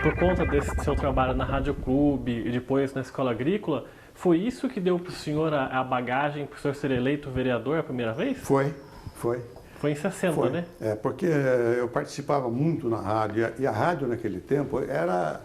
por conta desse seu trabalho na Rádio Clube e depois na Escola Agrícola, foi isso que deu para o senhor a bagagem para o senhor ser eleito vereador a primeira vez? Foi. Foi em 60, Foi. né? Porque eu participava muito na rádio, e a rádio naquele tempo era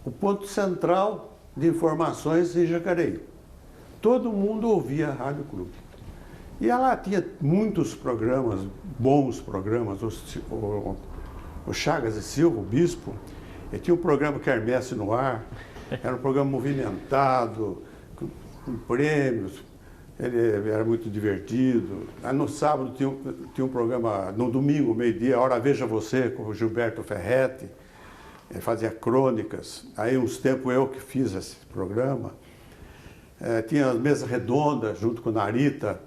o ponto central de informações em Jacareí. Todo mundo ouvia a Rádio Clube. E ela tinha muitos programas, bons programas, o Chagas e Silva, o Bispo, ele tinha um programa Quermesse no Ar, era um programa movimentado, com prêmios, ele era muito divertido. Aí no sábado tinha um programa, no domingo, meio-dia, Hora Veja Você, com o Gilberto Ferretti, ele fazia crônicas. Aí uns tempos eu que fiz esse programa. Tinha as mesas redondas junto com o Narita,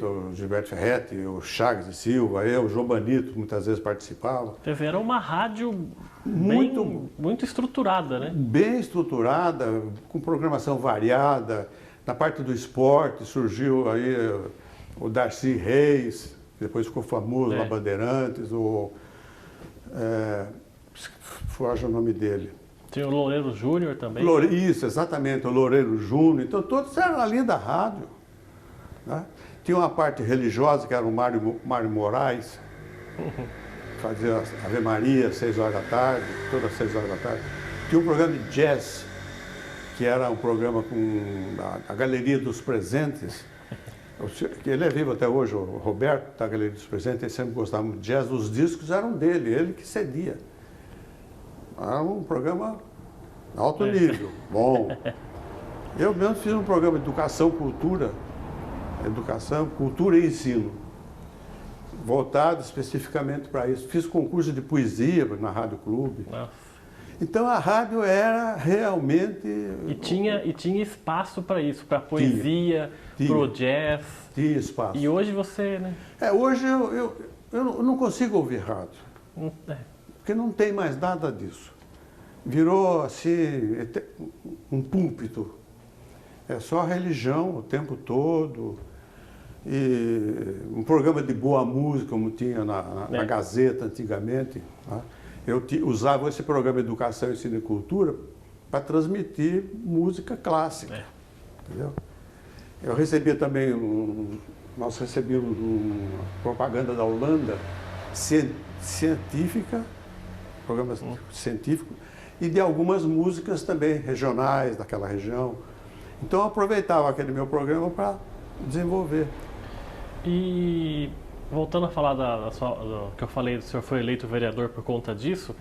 o Gilberto Ferretti, o Chagas e Silva, o João Banito, muitas vezes participava. Era uma rádio muito estruturada, né? Bem estruturada, com programação variada. Na parte do esporte surgiu aí o Darcy Reis, que depois ficou famoso na Bandeirantes, foge o nome dele. Tinha o Loureiro Júnior também. Isso, exatamente, o Loureiro Júnior. Então todos eram ali da rádio. Né? Tinha uma parte religiosa, que era o Mário Moraes, fazia Ave Maria, 6 horas da tarde, todas as 6 horas da tarde. Tinha um programa de jazz, que era um programa com a Galeria dos Presentes. Ele é vivo até hoje, o Roberto, da Galeria dos Presentes, ele sempre gostava muito de jazz. Os discos eram dele, ele que cedia. Era um programa alto nível, bom. Eu mesmo fiz um programa de educação, cultura e ensino, voltado especificamente para isso. Fiz concurso de poesia na Rádio Clube. Nossa. Então a rádio era realmente... E tinha espaço para isso, para poesia, para o jazz. Tinha espaço. E hoje você, né? Hoje eu não consigo ouvir rádio, porque não tem mais nada disso. Virou assim, um púlpito. É só religião o tempo todo. E um programa de boa música, como tinha na Gazeta antigamente. Tá? Eu usava esse programa Educação, Ensino e Cultura para transmitir música clássica. Entendeu? Eu recebia também, nós recebíamos uma propaganda da Holanda, científica, programa científico, e de algumas músicas também regionais daquela região. Então eu aproveitava aquele meu programa para desenvolver. E voltando a falar do que eu falei, o senhor foi eleito vereador por conta disso,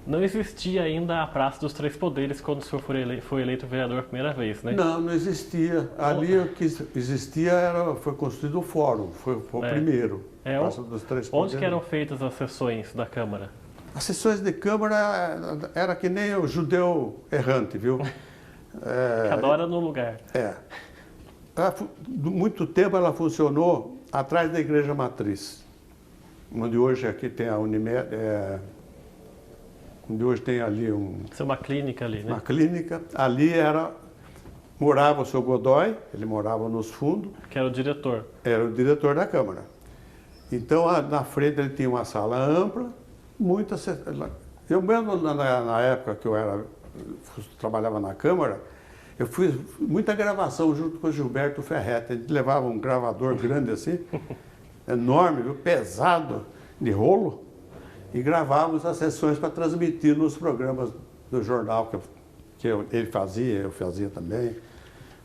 não existia ainda a Praça dos Três Poderes quando o senhor foi eleito vereador a primeira vez, né? Não existia. Ali o que existia foi construído o fórum, foi o primeiro. Praça dos Três Poderes. Onde que eram feitas as sessões da Câmara? As sessões de Câmara era que nem o judeu errante, viu? Cada hora no lugar. Muito tempo ela funcionou atrás da Igreja Matriz, onde hoje aqui tem a Unimed, onde hoje tem ali Isso é uma clínica ali, né? Uma clínica. Ali morava o seu Godoy, ele morava nos fundos. Que era o diretor. Era o diretor da Câmara. Então, na frente ele tinha uma sala ampla, eu mesmo na época que trabalhava na Câmara, eu fiz muita gravação junto com o Gilberto Ferretti. A gente levava um gravador grande assim, enorme, viu? Pesado, de rolo, e gravávamos as sessões para transmitir nos programas do jornal que ele fazia, eu fazia também,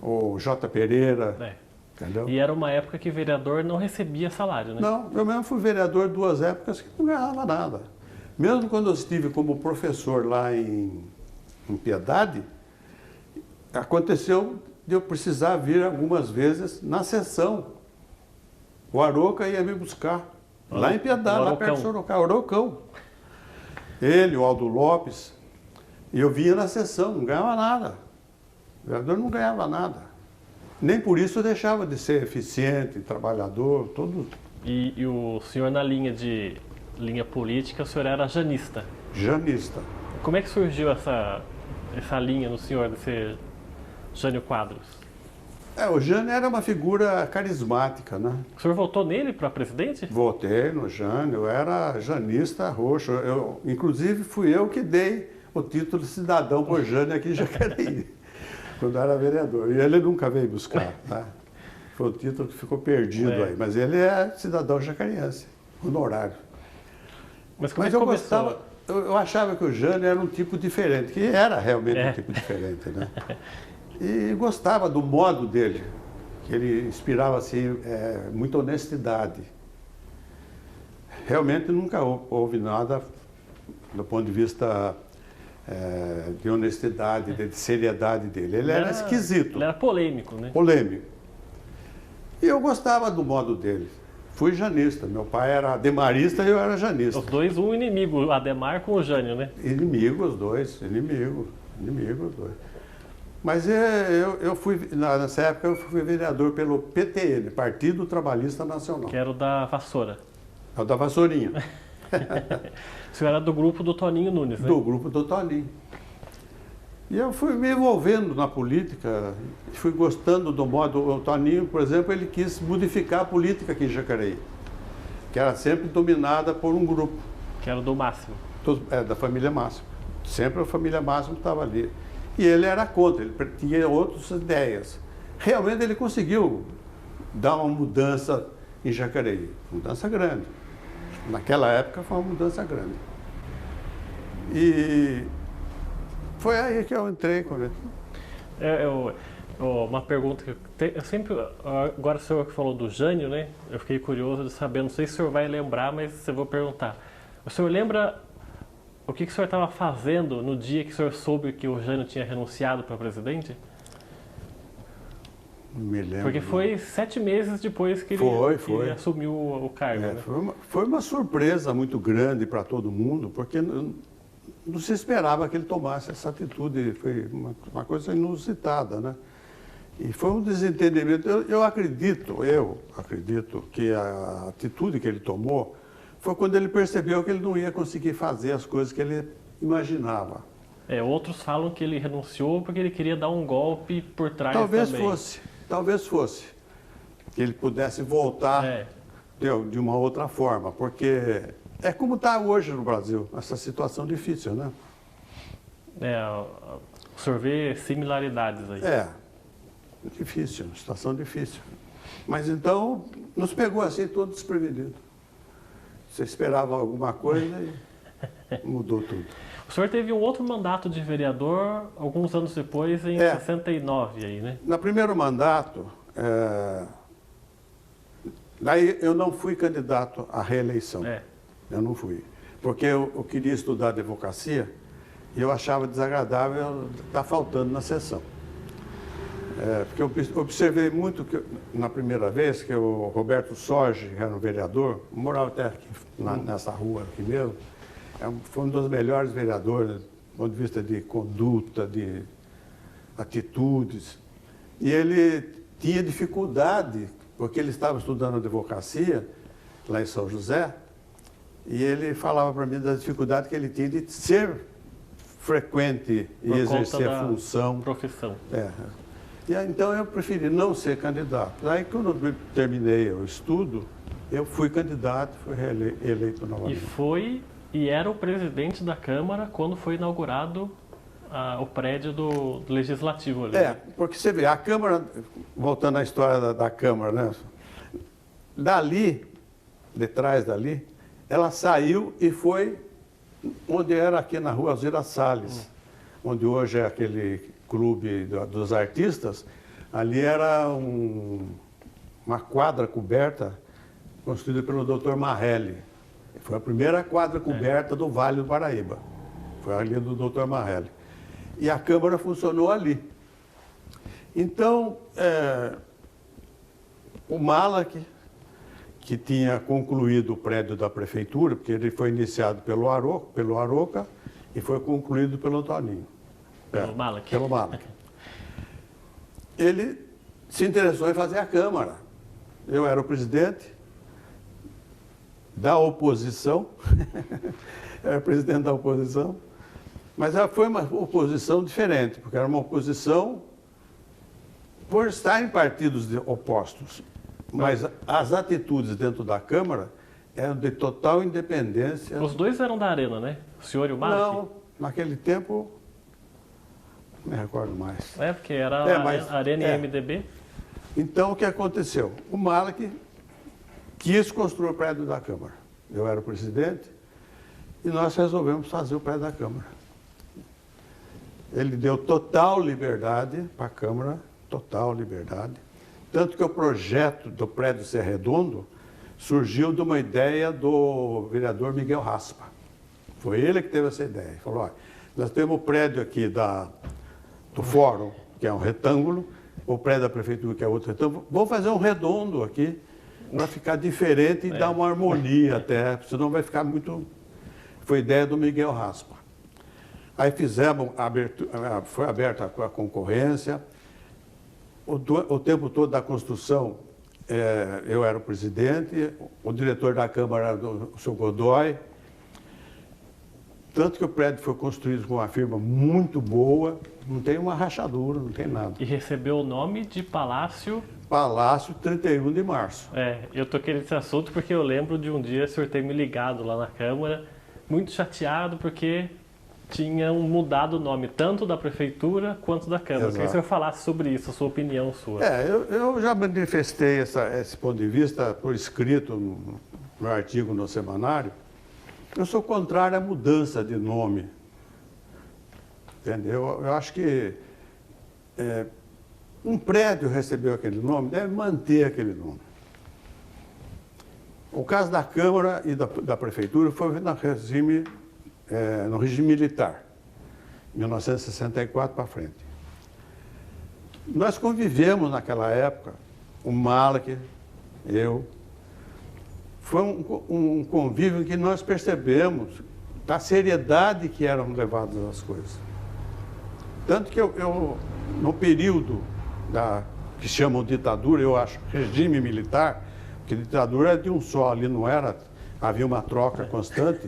o J. Pereira. Entendeu? E era uma época que vereador não recebia salário, né? Não, eu mesmo fui vereador 2 épocas que não ganhava nada. Mesmo quando eu estive como professor lá em Piedade, aconteceu de eu precisar vir algumas vezes na sessão. O Aroca ia me buscar, lá em Piedade, lá perto de Sorocaba, Arocão. Ele, o Aldo Lopes, e eu vinha na sessão, não ganhava nada. O vereador não ganhava nada. Nem por isso eu deixava de ser eficiente, trabalhador, todo. E o senhor na linha política, o senhor era janista? Janista. Como é que surgiu essa linha no senhor de ser Jânio Quadros? O Jânio era uma figura carismática, né? O senhor votou nele para presidente? Votei no Jânio, eu era janista roxo. Inclusive, fui eu que dei o título de cidadão por Jânio aqui em Jacareí, quando era vereador. E ele nunca veio buscar, tá? Foi o título que ficou perdido aí. Mas ele é cidadão jacareiense, honorário. Mas como é que começou? Eu achava que o Jânio era um tipo diferente, que era realmente um tipo diferente, né? E gostava do modo dele, que ele inspirava assim, muita honestidade. Realmente nunca houve nada do ponto de vista de honestidade, de seriedade dele. Ele era esquisito. Ele era polêmico, né? Polêmico. E eu gostava do modo dele. Fui janista. Meu pai era ademarista e eu era janista. Os dois, um inimigo, o Ademar com o Jânio, né? Inimigo os dois, inimigo os dois. Mas eu fui, nessa época, eu fui vereador pelo PTN, Partido Trabalhista Nacional. Que era o da vassoura. É o da vassourinha. O senhor era do grupo do Toninho Nunes, né? Do grupo do Toninho. E eu fui me envolvendo na política, fui gostando do modo... O Toninho, por exemplo, ele quis modificar a política aqui em Jacareí, que era sempre dominada por um grupo. Que era o do Máximo. Da família Máximo. Sempre a família Máximo estava ali. E ele era contra, ele tinha outras ideias. Realmente ele conseguiu dar uma mudança em Jacareí, mudança grande. Naquela época foi uma mudança grande. E foi aí que eu entrei com ele. Uma pergunta que eu sempre... Agora o senhor que falou do Jânio, né? Eu fiquei curioso de saber, não sei se o senhor vai lembrar, mas eu vou perguntar. O senhor lembra o que o senhor estava fazendo no dia que o senhor soube que o Jânio tinha renunciado para presidente? Não me lembro. Porque foi 7 meses depois que ele assumiu o cargo. Né? Foi uma surpresa muito grande para todo mundo, porque não se esperava que ele tomasse essa atitude. Foi uma coisa inusitada, né? E foi um desentendimento. Eu acredito que a atitude que ele tomou foi quando ele percebeu que ele não ia conseguir fazer as coisas que ele imaginava. Outros falam que ele renunciou porque ele queria dar um golpe por trás também. Talvez fosse. Que ele pudesse voltar de uma outra forma. Porque é como está hoje no Brasil, essa situação difícil, né? O senhor vê similaridades aí. Difícil, situação difícil. Mas então, nos pegou assim, todo desprevenido. Você esperava alguma coisa e mudou tudo. O senhor teve um outro mandato de vereador alguns anos depois, em 69, aí, né? No primeiro mandato, daí eu não fui candidato à reeleição. Eu não fui. Porque eu queria estudar advocacia e eu achava desagradável estar faltando na sessão. Porque eu observei muito que, na primeira vez, que o Roberto Sorge, que era um vereador, morava até aqui, nessa rua aqui mesmo, foi um dos melhores vereadores, do ponto de vista de conduta, de atitudes. E ele tinha dificuldade, porque ele estava estudando advocacia lá em São José, e ele falava para mim da dificuldade que ele tinha de ser frequente e exercer a função. Profissão. E então eu preferi não ser candidato. Aí quando eu terminei o estudo, eu fui candidato, fui eleito novamente. E era o presidente da Câmara quando foi inaugurado o prédio do Legislativo ali. Porque você vê, a Câmara, voltando à história da Câmara, né? Dali, de trás dali, ela saiu e foi onde era aqui na rua Alzira Salles, onde hoje é aquele clube dos artistas. Ali era uma quadra coberta construída pelo Dr. Marrelli. Foi a primeira quadra coberta do Vale do Paraíba. Foi ali do Dr. Marrelli. E a Câmara funcionou ali. Então, o Malak, que tinha concluído o prédio da prefeitura, porque ele foi iniciado pelo Aroca e foi concluído pelo Toninho. Pelo Malak. Pelo Malak. Ele se interessou em fazer a Câmara. Eu era o presidente da oposição, era presidente da oposição, mas foi uma oposição diferente, porque era uma oposição por estar em partidos opostos, mas as atitudes dentro da Câmara eram de total independência. Os dois eram da Arena, né? O senhor e o Malek? Não, naquele tempo, não me recordo mais. É, porque era mas, Arena e MDB. Então, o que aconteceu? O Malek quis construir o prédio da Câmara. Eu era o presidente e nós resolvemos fazer o prédio da Câmara. Ele deu total liberdade para a Câmara, total liberdade. Tanto que o projeto do prédio ser redondo surgiu de uma ideia do vereador Miguel Raspa. Foi ele que teve essa ideia. Ele falou, olha, nós temos o prédio aqui do fórum, que é um retângulo, o prédio da prefeitura, que é outro retângulo. Vamos fazer um redondo aqui, para ficar diferente e dar uma harmonia até, senão vai ficar muito... Foi ideia do Miguel Raspa. Aí fizemos, foi aberta a concorrência, o tempo todo da construção, eu era o presidente, o diretor da Câmara era o seu Godoy, tanto que o prédio foi construído com uma firma muito boa, não tem uma rachadura, não tem nada. E recebeu o nome de Palácio 31 de Março. Eu toquei nesse assunto porque eu lembro de um dia o senhor ter me ligado lá na Câmara, muito chateado porque tinham mudado o nome tanto da Prefeitura quanto da Câmara. Eu queria que o senhor falasse sobre isso, a sua opinião sua. Eu já manifestei esse ponto de vista por escrito no meu artigo no Semanário. Eu sou contrário à mudança de nome. Entendeu? Eu acho que um prédio recebeu aquele nome, deve manter aquele nome. O caso da Câmara e da Prefeitura foi no regime militar, 1964 para frente. Nós convivemos naquela época, o Malek, eu. Foi um convívio em que nós percebemos da seriedade que eram levadas as coisas. Tanto que eu no período que chamam ditadura, eu acho, regime militar, porque ditadura é de um só, ali não era, havia uma troca constante,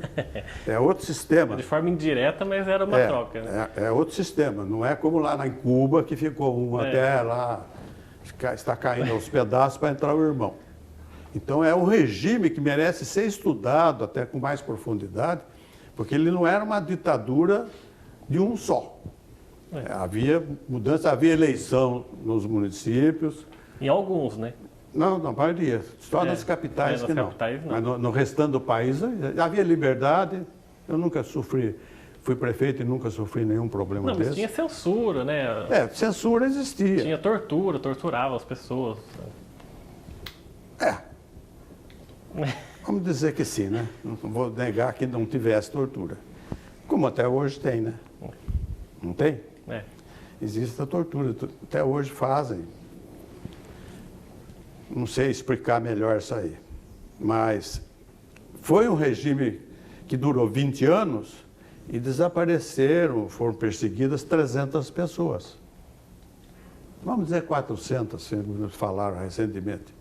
é outro sistema. De forma indireta, mas era uma troca. Né? É outro sistema, não é como lá em Cuba, que ficou até lá, está caindo aos pedaços para entrar o irmão. Então é um regime que merece ser estudado até com mais profundidade, porque ele não era uma ditadura de um só. Havia mudança, havia eleição nos municípios. Em alguns, né? Não, na maioria. Só nas capitais que não. Capitais, não. Mas no restante do país havia liberdade. Eu nunca sofri, fui prefeito e nunca sofri nenhum problema desse. Mas tinha censura, né? Censura existia. Tinha tortura, torturava as pessoas. Vamos dizer que sim, né? Não vou negar que não tivesse tortura. Como até hoje tem, né? Não tem? Existe a tortura, até hoje fazem. Não sei explicar melhor isso aí. Mas foi um regime que durou 20 anos e desapareceram, foram perseguidas 300 pessoas. Vamos dizer 400, segundo falaram recentemente.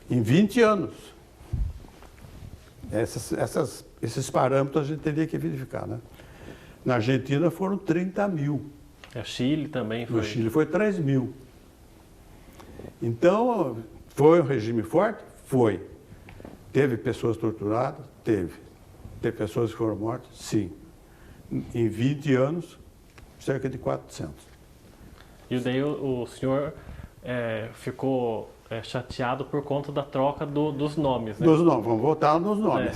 Em 20 anos. Esses parâmetros a gente teria que verificar, né? Na Argentina foram 30 mil. O Chile também foi. No Chile foi 3 mil. Então, foi um regime forte? Foi. Teve pessoas torturadas? Teve. Teve pessoas que foram mortas? Sim. Em 20 anos, cerca de 400. E daí o senhor ficou chateado por conta da troca dos nomes, né? Dos nomes, vamos voltar nos nomes,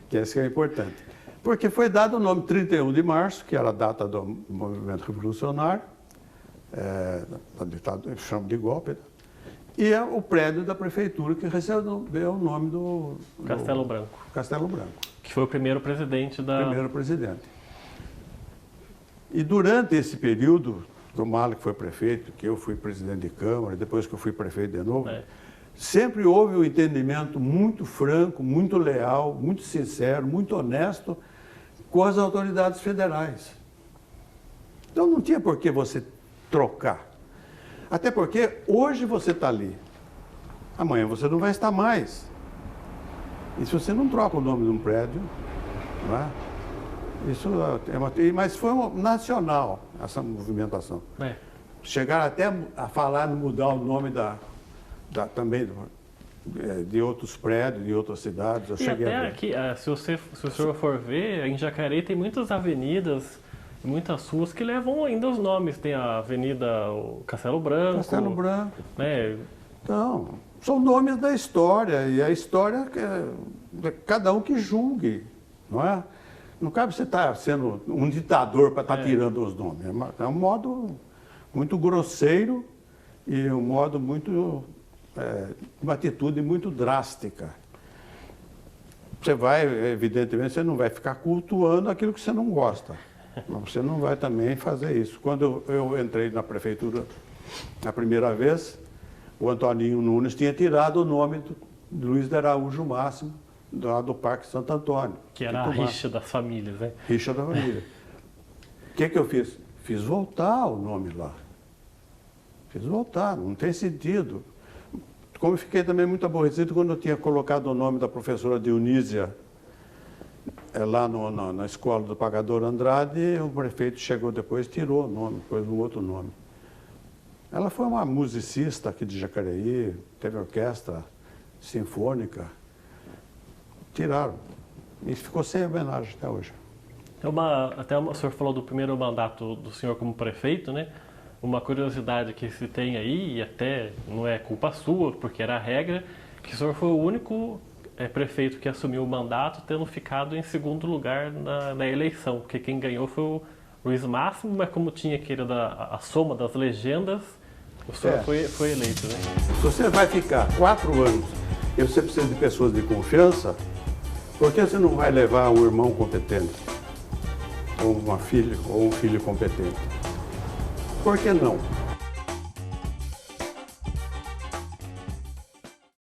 que esse é importante. Porque foi dado o nome 31 de março, que era a data do movimento revolucionário, da ditadura, chama de golpe, e é o prédio da prefeitura que recebeu o nome do Castelo Branco. Castelo Branco. Que foi o primeiro presidente da... Primeiro presidente. E durante esse período, que o Malek foi prefeito, que eu fui presidente de Câmara, depois que eu fui prefeito de novo, sempre houve um entendimento muito franco, muito leal, muito sincero, muito honesto com as autoridades federais. Então não tinha por que você trocar. Até porque hoje você está ali, amanhã você não vai estar mais. E se você não troca o nome de um prédio, não é? Isso mas foi nacional essa movimentação. chegaram até a falar em mudar o nome também de outros prédios, de outras cidades. Eu E cheguei até a ver. aqui, se o senhor for ver, em Jacareí tem muitas avenidas, muitas ruas que levam ainda os nomes. Tem a Avenida Castelo Branco. Castelo Branco. Né? Então, são nomes da história, e a história é cada um que julgue, não é? Não cabe você estar sendo um ditador para estar tirando os nomes. É um modo muito grosseiro e um modo muito... uma atitude muito drástica. Você vai, evidentemente, você não vai ficar cultuando aquilo que você não gosta. Mas você não vai também fazer isso. Quando eu entrei na prefeitura a primeira vez, o Antoninho Nunes tinha tirado o nome do Luiz de Araújo Máximo, lá do Parque Santo Antônio. Que era a rixa das famílias, né? Rixa da família. O que eu fiz? Fiz voltar o nome lá. Fiz voltar, não tem sentido. Como eu fiquei também muito aborrecido quando eu tinha colocado o nome da professora Dionísia lá na escola do Pagador Andrade, o prefeito chegou depois e tirou o nome, pôs um outro nome. Ela foi uma musicista aqui de Jacareí, teve orquestra sinfônica. Tiraram. E ficou sem homenagem até hoje. O senhor falou do primeiro mandato do senhor como prefeito, né? Uma curiosidade que se tem aí, e até não é culpa sua, porque era a regra, que o senhor foi o único prefeito que assumiu o mandato tendo ficado em segundo lugar na eleição, porque quem ganhou foi o Luiz Máximo, mas como tinha aquele a soma das legendas, o senhor foi eleito, né? Se você vai ficar 4 anos e você precisa de pessoas de confiança, por que você não vai levar um irmão competente? Ou uma filha, ou um filho competente? Por que não?